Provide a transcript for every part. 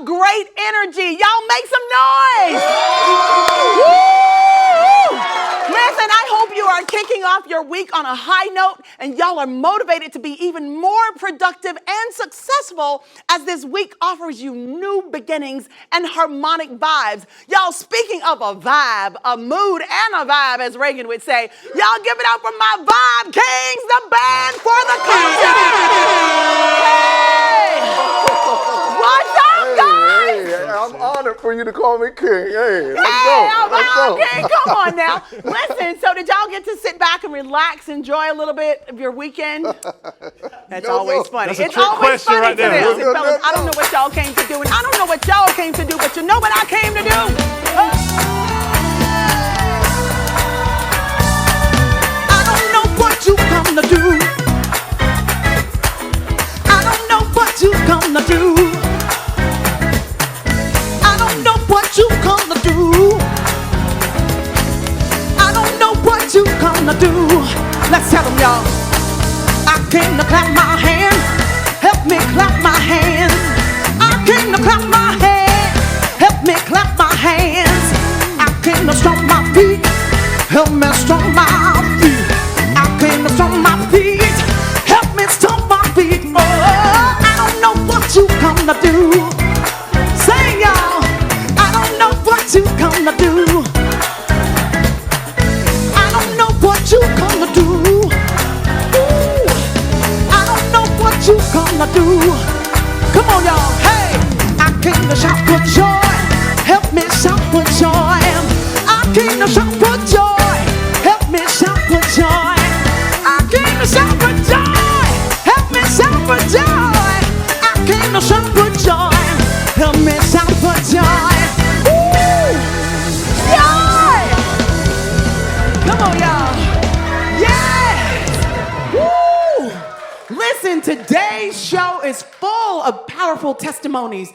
great energy. Y'all make some noise. Woo! Listen, I hope you are kicking off your week on a high note and y'all are motivated to be even more productive and successful as this week offers you new beginnings and harmonic vibes. Y'all, speaking of a vibe, a mood and a vibe, as Reagan would say, y'all give it up for my Vibe Kings, the band for the culture. Hey! What's up, guys? Hey, I'm honored for you to call me king. Hey, let's Hey, go. Let's go. okay, come on now. Listen, so did y'all get to sit back and relax, enjoy a little bit of your weekend? That's always funny. That's a It's trick always question funny right to there. this. And fellas, I don't know what y'all came to do, and I don't know what y'all came to do, but you know what I came to do? I don't know what you come to do. I don't know what you come to do. I don't know what you come to do. I don't know what you come to do. Let's tell them, y'all. I came to clap my hands. Help me clap my hands. I came to clap my hands. Help me clap my hands. I came to stomp my feet. Help me stomp my feet. I came to stomp my feet. Help me stomp my feet. Oh, I don't know what you come to do. Say, y'all, I don't know what you come to do. I don't know what you come to do. Ooh, I don't know what you come to do. Come on, y'all. Hey, I came to shout for joy. Help me shout for joy. I came to shout for joy. Help me shout for joy. I came to shout for joy. Help me shout for joy. I came to shout for joy. Help me shout for joy. Woo! Joy! Come on, y'all. Yes! Woo! Listen, today's show is full of powerful testimonies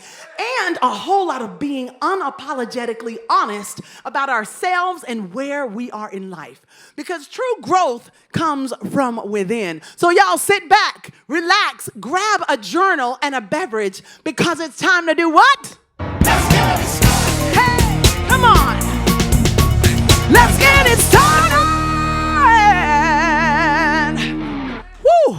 and a whole lot of being unapologetically honest about ourselves and where we are in life. Because true growth comes from within. So y'all sit back, relax, grab a journal and a beverage because it's time to do what? Let's get it started. Hey, come on. Let's get it started. Woo.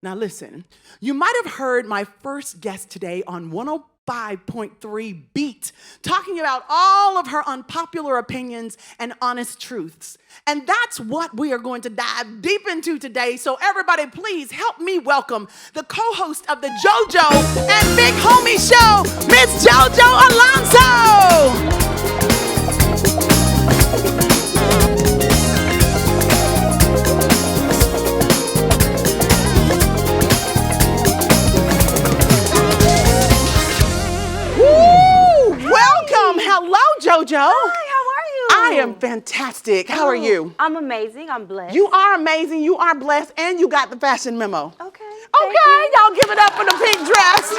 Now listen, you might have heard my first guest today on 105.3 Beat talking about all of her unpopular opinions and honest truths. And that's what we are going to dive deep into today. So everybody, please help me welcome the co-host of the JoJo and Big Homie Show, Miss JoJo Alonso. Hello, JoJo. Hi, how are you? I am fantastic. How are you? I'm amazing. I'm blessed. You are amazing. You are blessed, and you got the fashion memo. Okay. Okay, y'all give it up for the pink dress.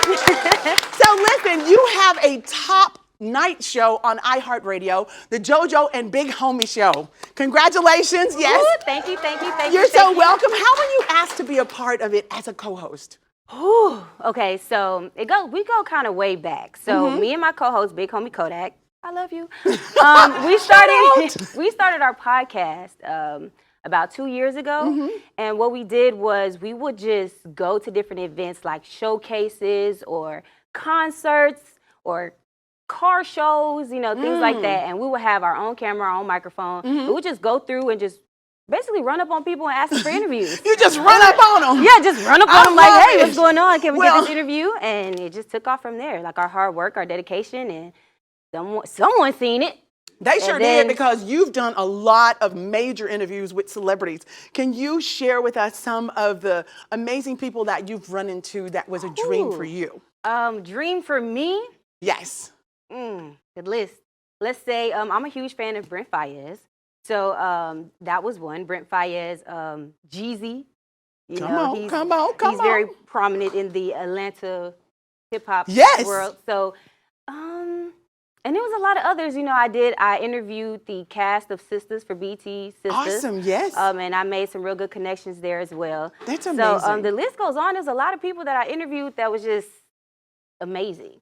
So listen, you have a top night show on iHeartRadio, the JoJo and Big Homie Show. Congratulations. Yes. Ooh, thank you. You're so welcome. How were you asked to be a part of it as a co-host? Ooh, okay, so we go kind of way back. So me and my co-host, Big Homie Kodak, I love you. We started our podcast about 2 years ago, and what we did was we would just go to different events like showcases or concerts or car shows, you know, things like that. And we would have our own camera, our own microphone. We would just go through and just basically run up on people and ask them for interviews. You just run up on them? Yeah, just run up on them like, hey, it. what's going on? Can we get this interview? And it just took off from there. Like our hard work, our dedication, and someone seen it. They sure did, because you've done a lot of major interviews with celebrities. Can you share with us some of the amazing people that you've run into that was a dream for you? Dream for me? Yes. Good list. Let's say I'm a huge fan of Brent Faiyaz. So that was one. Brent Faiyaz, Jeezy. Come on. He's very prominent in the Atlanta hip-hop world. So, and there was a lot of others. You know, I interviewed the cast of Sisters for BT Sisters. Awesome, yes. And I made some real good connections there as well. That's amazing. So the list goes on. There's a lot of people that I interviewed that was just amazing.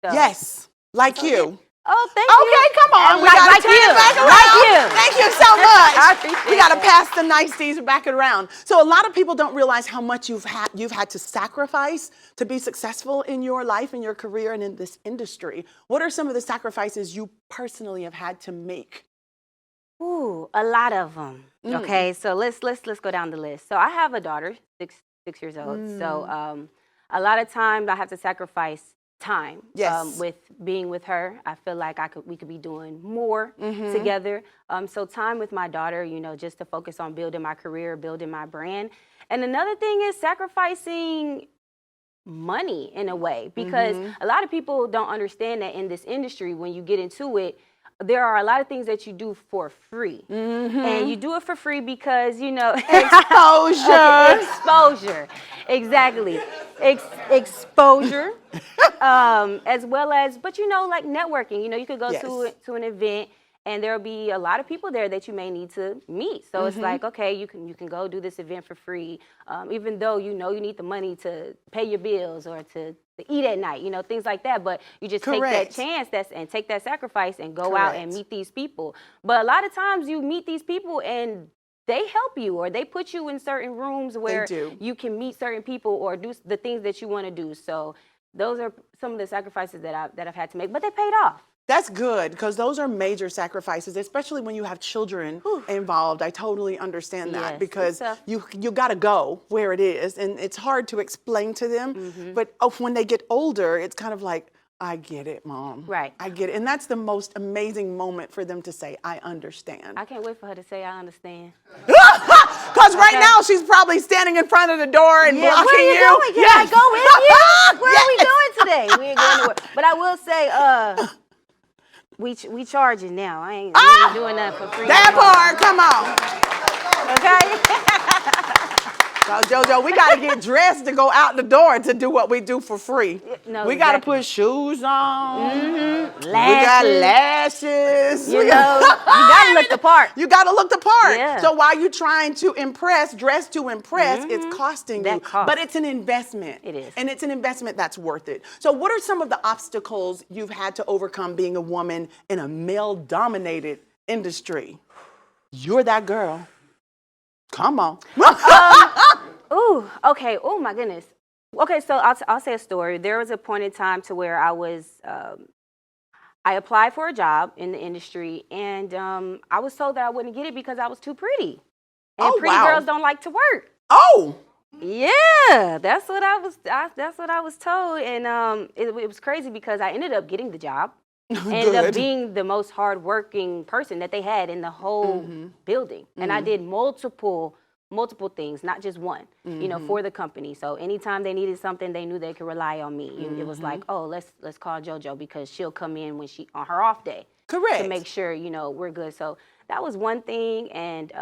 So, Yes, like you. Oh, thank you. Okay, come on. And We gotta like turn you. it back around. Like you. Thank you so much. I appreciate We gotta that. pass the niceties back around. So a lot of people don't realize how much you've had to sacrifice to be successful in your life, in your career, and in this industry. What are some of the sacrifices you personally have had to make? Ooh, a lot of them. Okay, so let's go down the list. So I have a daughter, six years old. So a lot of times I have to sacrifice time Yes. with being with her. I feel like we could be doing more together. So time with my daughter, you know, just to focus on building my career, building my brand. And another thing is sacrificing money in a way, because a lot of people don't understand that in this industry, when you get into it, there are a lot of things that you do for free. And you do it for free because, you know, Exposure. exposure. Exactly. Exposure. As well as, but you know, like networking, you know, you could go to an event and there'll be a lot of people there that you may need to meet. So it's like, okay, you can go do this event for free, even though you know you need the money to pay your bills or to eat at night, you know, things like that. But you just take that chance and take that sacrifice and go out and meet these people. But a lot of times you meet these people and they help you, or they put you in certain rooms where you can meet certain people or do the things that you want to do. So those are some of the sacrifices that I've had to make, but they paid off. That's good, because those are major sacrifices, especially when you have children involved. I totally understand that, because you got to go where it is, and it's hard to explain to them. But when they get older, it's kind of like, I get it, Mom. Right. I get it. And that's the most amazing moment for them to say, I understand. I can't wait for her to say, I understand. Because right now she's probably standing in front of the door and blocking where you. Going? Can I go with you? Where are we going today? We ain't going nowhere. But I will say, we charging now. I ain't doing that for free. That part, come on. Okay? So JoJo, we got to get dressed to go out the door to do what we do for free. No, we got to put shoes on. Lashes. We got lashes. You know, you got to look the part. You got to look the part. Yeah. So while you're trying to impress, dress to impress, it's costing you. Cost. But it's an investment. It is. And it's an investment that's worth it. So what are some of the obstacles you've had to overcome being a woman in a male-dominated industry? You're that girl. Come on. Ooh, okay. Oh my goodness. Okay, so I'll say a story. There was a point in time to where I was, I applied for a job in the industry, and I was told that I wouldn't get it because I was too pretty. And pretty girls don't like to work. Oh. Yeah, that's what I was told, and it was crazy because I ended up getting the job. Ended up being the most hardworking person that they had in the whole building, and I did multiple things, not just one, you know, for the company. So anytime they needed something, they knew they could rely on me. It was like, oh, let's call JoJo because she'll come in when on her off day, to make sure, you know, we're good. So that was one thing, and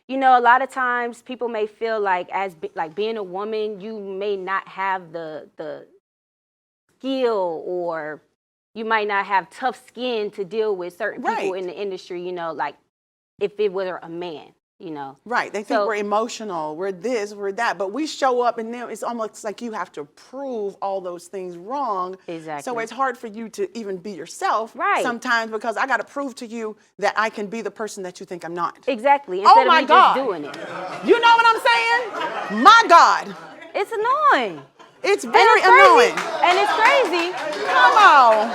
you know, a lot of times people may feel like like being a woman, you may not have the skill, or you might not have tough skin to deal with certain people in the industry, you know, like if it were a man, you know. Right. They think we're emotional, we're this, we're that, but we show up and then it's almost like you have to prove all those things wrong. Exactly. So it's hard for you to even be yourself sometimes, because I got to prove to you that I can be the person that you think I'm not. Exactly. Instead of me just doing it. You know what I'm saying? My God. It's annoying. It's very annoying. And it's crazy. Come on.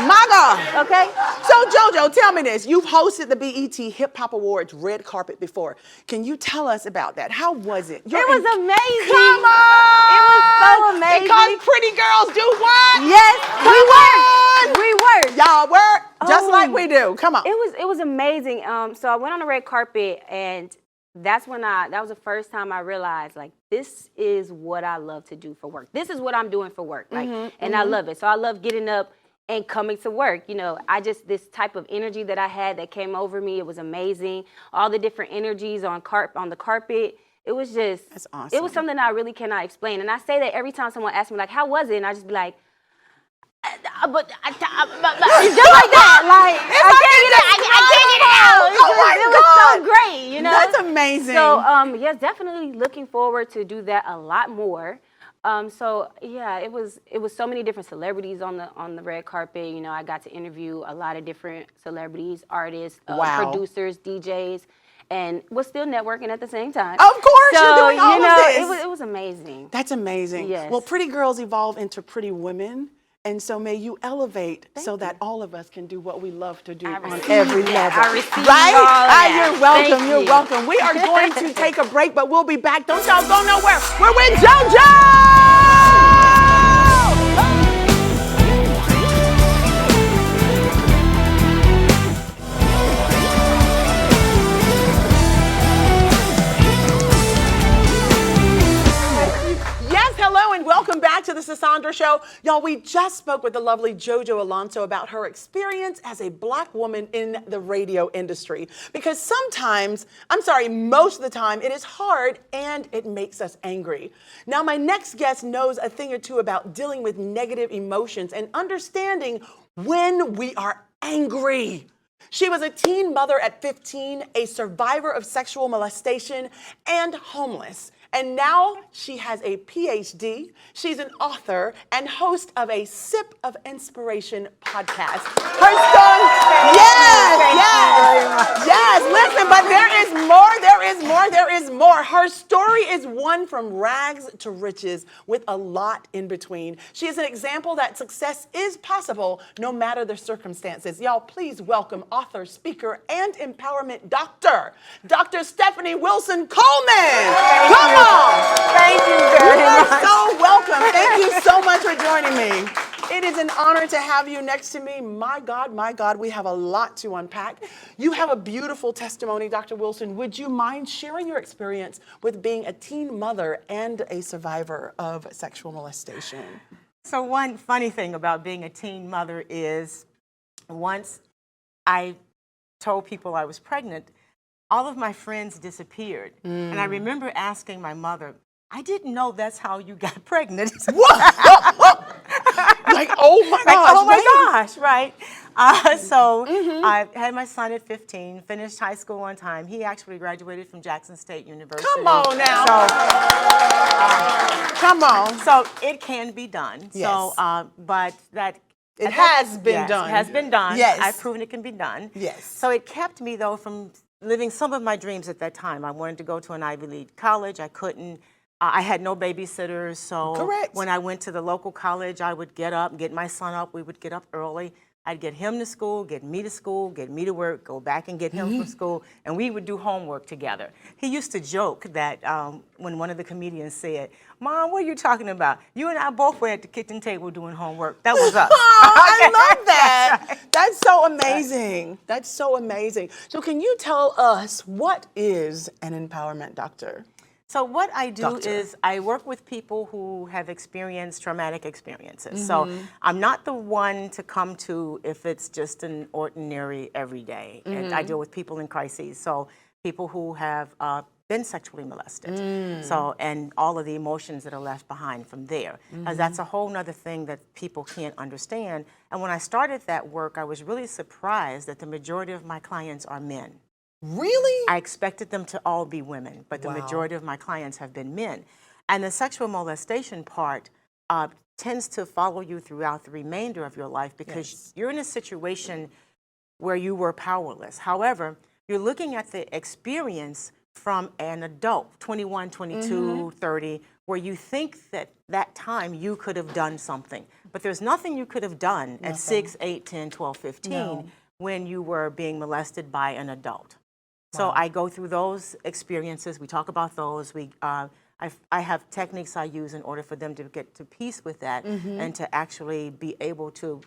My God. Okay. So JoJo, tell me this. You've hosted the BET Hip Hop Awards red carpet before. Can you tell us about that? How was it? It was amazing. Come on. It was so amazing. Because pretty girls do what? Yes, we work. We work. Y'all work just like we do. Come on. It was amazing. So I went on the red carpet, and that was the first time I realized, like, this is what I love to do for work. This is what I'm doing for work. Like, and I love it. So I love getting up and coming to work. You know, this type of energy that I had that came over me, it was amazing. All the different energies on the carpet. It was just, that's awesome. It was something I really cannot explain. And I say that every time someone asks me, like, how was it? And I just be like, but just like that, like I can't get it out. It was so great, you know. That's amazing. So yes, definitely looking forward to do that a lot more. So yeah, it was so many different celebrities on the red carpet. You know, I got to interview a lot of different celebrities, artists, producers, DJs, and was still networking at the same time. Of course, so, you're doing all of this. It was amazing. That's amazing. Yes. Well, pretty girls evolve into pretty women. And so may you elevate so that all of us can do what we love to do on every level. I receive right? all of that. You're welcome. Thank You're you. welcome. We are going to take a break, but we'll be back. Don't y'all go nowhere. We're with JoJo! And welcome back to the Sisaundra Show. Y'all, we just spoke with the lovely JoJo Alonso about her experience as a Black woman in the radio industry. Because sometimes, most of the time, it is hard and it makes us angry. Now, my next guest knows a thing or two about dealing with negative emotions and understanding when we are angry. She was a teen mother at 15, a survivor of sexual molestation, and homeless. And now she has a PhD. She's an author and host of a Sip of Inspiration podcast. Her story, yes. Listen, but there is more. Her story is one from rags to riches with a lot in between. She is an example that success is possible no matter the circumstances. Y'all, please welcome author, speaker, and empowerment doctor, Dr. Stephanie Wilson-Coleman. Come on. Thank you very much. You are so welcome. Thank you so much for joining me. It is an honor to have you next to me. My God, we have a lot to unpack. You have a beautiful testimony, Dr. Wilson. Would you mind sharing your experience with being a teen mother and a survivor of sexual molestation? So one funny thing about being a teen mother is once I told people I was pregnant, all of my friends disappeared. And I remember asking my mother, I didn't know that's how you got pregnant. Like, oh my gosh. Right? I had my son at 15, finished high school on time. He actually graduated from Jackson State University. Come on now. Come on. So it can be done. Yes. So, but that It has been done. It has been done. Yes. I've proven it can be done. Yes. So it kept me, though, from living some of my dreams at that time. I wanted to go to an Ivy League college. I couldn't. I had no babysitters, so Correct. when I went to the local college, I would get up, get my son up. We would get up early. I'd get him to school, get me to work, go back and get him from school, and we would do homework together. He used to joke that when one of the comedians said, "Mom, what are you talking about? You and I both were at the kitchen table doing homework." That was us. Oh, I love that. Right. That's so amazing. That's so amazing. So can you tell us what is an empowerment doctor? So what I do is I work with people who have experienced traumatic experiences. So I'm not the one to come to if it's just an ordinary everyday. And I deal with people in crises. So people who have been sexually molested. So, and all of the emotions that are left behind from there. That's a whole nother thing that people can't understand. And when I started that work, I was really surprised that the majority of my clients are men. Really? I expected them to all be women, but the majority of my clients have been men. And the sexual molestation part tends to follow you throughout the remainder of your life because you're in a situation where you were powerless. However, you're looking at the experience from an adult, 21, 22, 30, where you think that that time you could have done something. But there's nothing you could have done at 6, 8, 10, 12, 15 when you were being molested by an adult. So I go through those experiences. We talk about those. I have techniques I use in order for them to get to peace with that and to actually be able to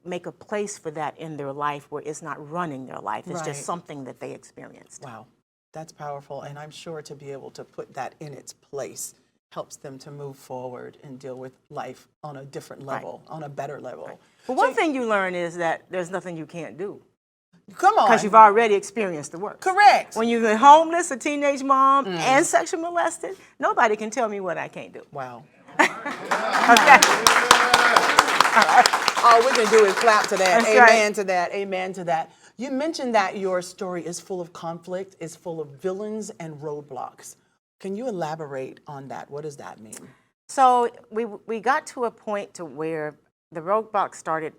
make a place for that in their life where it's not running their life. It's just something that they experienced. Wow, that's powerful. And I'm sure to be able to put that in its place helps them to move forward and deal with life on a different level, on a better level. But one thing you learn is that there's nothing you can't do. Come on. Because you've already experienced the work. Correct. When you've been homeless, a teenage mom, and sexually molested, nobody can tell me what I can't do. Wow. Okay. All we can do is clap to that. That's Amen right. to that. Amen to that. You mentioned that your story is full of conflict, is full of villains and roadblocks. Can you elaborate on that? What does that mean? So we got to a point to where the roadblock started.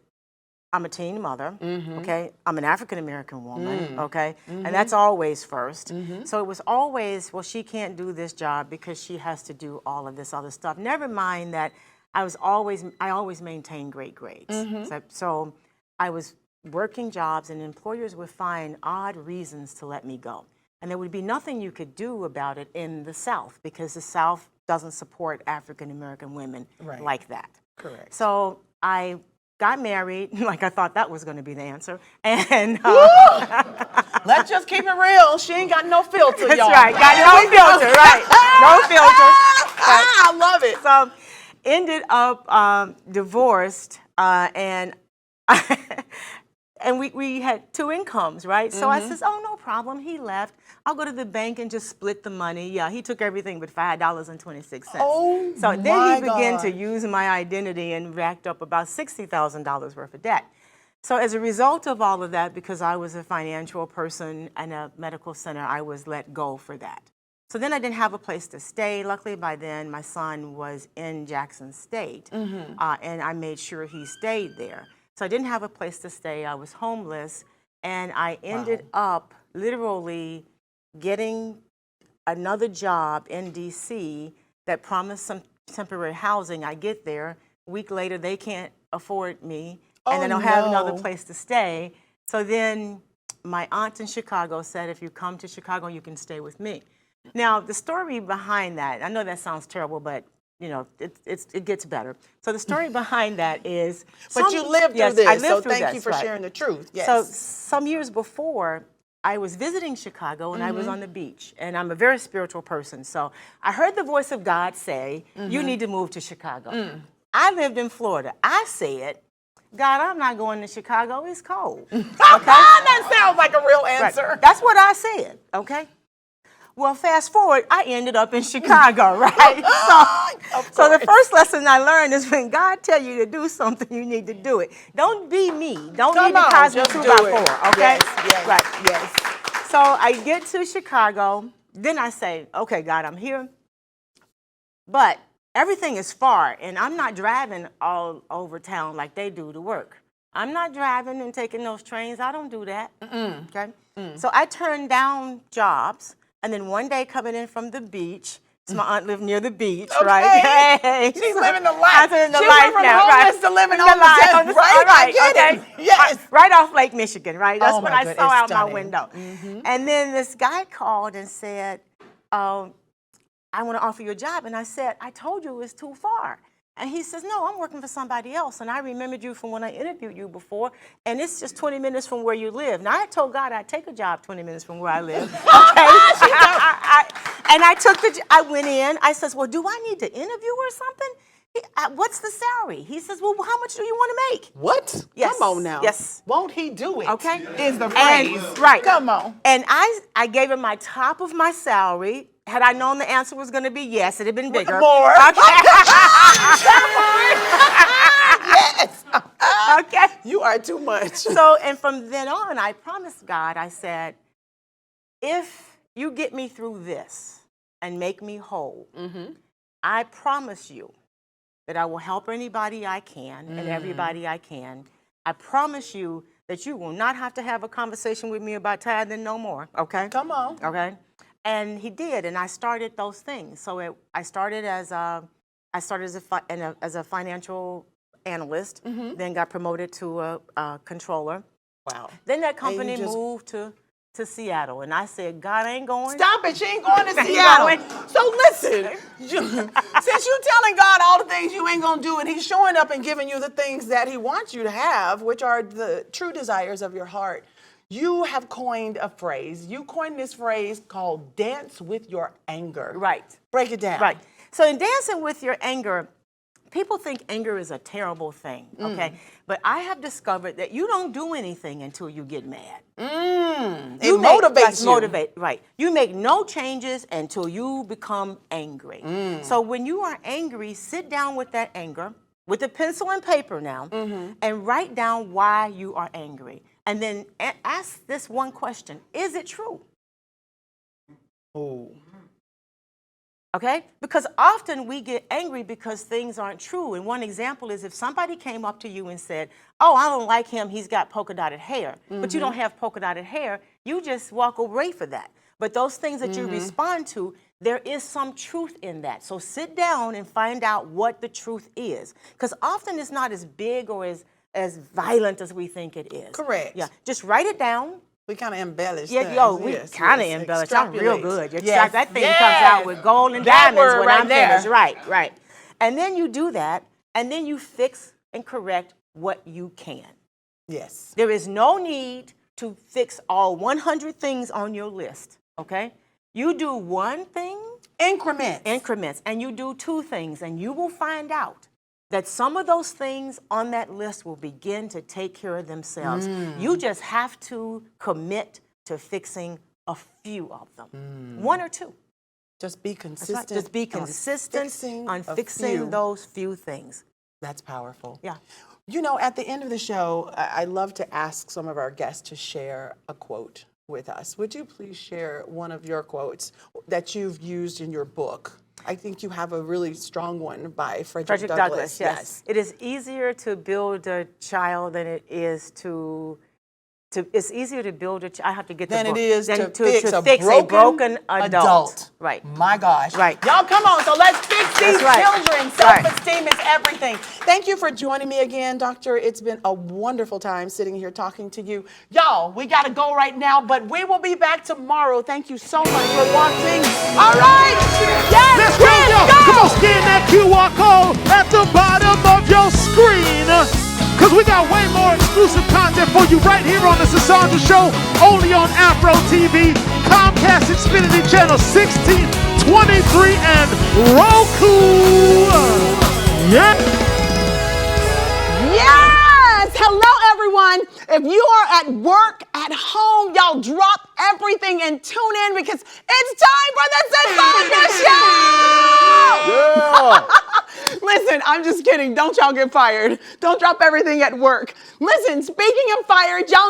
I'm a teen mother, okay? I'm an African-American woman, okay? And that's always first. So it was always, well, she can't do this job because she has to do all of this other stuff. Never mind that I always maintained great grades. So I was working jobs and employers would find odd reasons to let me go. And there would be nothing you could do about it in the South because the South doesn't support African-American women like that. Correct. So I got married, like I thought that was going to be the answer. And let's just keep it real. She ain't got no filter, that's y'all. right, got no filter, right? No filter. I love it. So ended up divorced, and and we had 2 incomes, right? So I says, oh, no problem. He left. I'll go to the bank and just split the money. Yeah, he took everything but $5.26. Oh, so then he began to use my identity and racked up about $60,000 worth of debt. So as a result of all of that, because I was a financial person and a medical center, I was let go for that. So then I didn't have a place to stay. Luckily, by then, my son was in Jackson State, and I made sure he stayed there. So I didn't have a place to stay. I was homeless, and I ended up literally getting another job in D.C. that promised some temporary housing. I get there. A week later, they can't afford me, and they don't have another place to stay. So then my aunt in Chicago said, if you come to Chicago, you can stay with me. Now, the story behind that, I know that sounds terrible, but you know, it gets better. So the story behind that is... But you lived through this, I lived so through thank this, you for sharing the truth. Yes. So some years before, I was visiting Chicago, and I was on the beach, and I'm a very spiritual person, so I heard the voice of God say, you need to move to Chicago. I lived in Florida. I said, God, I'm not going to Chicago. It's cold. Okay? That sounds like a real answer. Right. That's what I said, okay? Well, fast forward, I ended up in Chicago, right? So the first lesson I learned is when God tell you to do something, you need to do it. Don't be me. Don't need to cause me 2x4, okay? Yes, right. yes. So I get to Chicago, then I say, okay, God, I'm here, but everything is far, and I'm not driving all over town like they do to work. I'm not driving and taking those trains. I don't do that, okay? So I turned down jobs. And then one day coming in from the beach, my aunt lived near the beach, right? Hey. She's living the life. I'm living the she life went from now, homeless right? to living The on the life, jet, on the- right? right, I get okay. it. Yes. Right off Lake Michigan, right? That's Oh what my I God, saw it's out my stunning. window. And then this guy called and said, I want to offer you a job. And I said, I told you it's too far. And he says, no, I'm working for somebody else. And I remembered you from when I interviewed you before. And it's just 20 minutes from where you live. Now, I told God I'd take a job 20 minutes from where I live. Okay? And I went in. I says, well, do I need to interview or something? What's the salary? He says, well, how much do you want to make? What? Yes. Come on now. Yes. Won't he do it? Okay. Is the phrase. Right. Come on. And I gave him my top of my salary. Had I known the answer was going to be yes, it'd have been bigger. More. Okay. Yes. Okay. You are too much. So, and from then on, I promised God, I said, if you get me through this and make me whole, I promise you that I will help anybody I can and everybody I can. I promise you that you will not have to have a conversation with me about tithing no more, okay? Come on. Okay? And he did, and I started those things. So I started as a financial analyst, then got promoted to a controller. Wow. Then that company moved to Seattle, and I said, God ain't going. Stop it, she ain't going to Seattle. So listen, since you're telling God all the things you ain't gonna do, and he's showing up and giving you the things that he wants you to have, which are the true desires of your heart, you have coined a phrase. You coined this phrase called dance with your anger. Right. Break it down. Right. So in dancing with your anger, people think anger is a terrible thing, okay? But I have discovered that you don't do anything until you get mad. It motivates you. Right. You make no changes until you become angry. So when you are angry, sit down with that anger, with a pencil and paper now, and write down why you are angry. And then ask this one question, is it true? Oh. Okay? Because often we get angry because things aren't true. And one example is if somebody came up to you and said, oh, I don't like him, he's got polka dotted hair, but you don't have polka dotted hair, you just walk away for that. But those things that you respond to, there is some truth in that. So sit down and find out what the truth is. Because often it's not as big or as violent as we think it is. Correct. Yeah. Just write it down. We kind of embellish Yeah, things. yo, we Yes, kind of yes. embellish. I'm real Extrapolate. good. Yes. That thing Yes. comes out with gold and That diamonds word when right I'm there. finished. Right, right. And then you do that, and then you fix and correct what you can. Yes. There is no need to fix all 100 things on your list, okay? You do one thing, increments, and you do two things, and you will find out that some of those things on that list will begin to take care of themselves. You just have to commit to fixing a few of them, one or two. Just be consistent. Right. Just be consistent on fixing those few things. That's powerful. Yeah. You know, at the end of the show, I love to ask some of our guests to share a quote with us. Would you please share one of your quotes that you've used in your book? I think you have a really strong one by Frederick Douglass. Yes. It is easier to build a child than it is to it's easier to build a child. I have to get the book. Than it is than to fix a broken adult. Right. My gosh. Right. Y'all come on. So let's fix these That's right. children. Self-esteem is everything. Thank you for joining me again, Doctor. It's been a wonderful time sitting here talking to you. Y'all, we got to go right now, but we will be back tomorrow. Thank you so much for watching. All right. Yes. Let's go, y'all. Come on, scan that QR code at the bottom of your screen. Because we got way more exclusive content for you right here on the Sisaundra Show, only on Afro TV, Comcast Xfinity Channel 16, 23, and Roku. Yeah. Yes! Hello, everyone. If you are at work, at home, y'all drop everything and tune in because it's time for the Sisaundra Show! Yeah. Listen, I'm just kidding. Don't y'all get fired. Don't drop everything at work. Listen, speaking of fired, y'all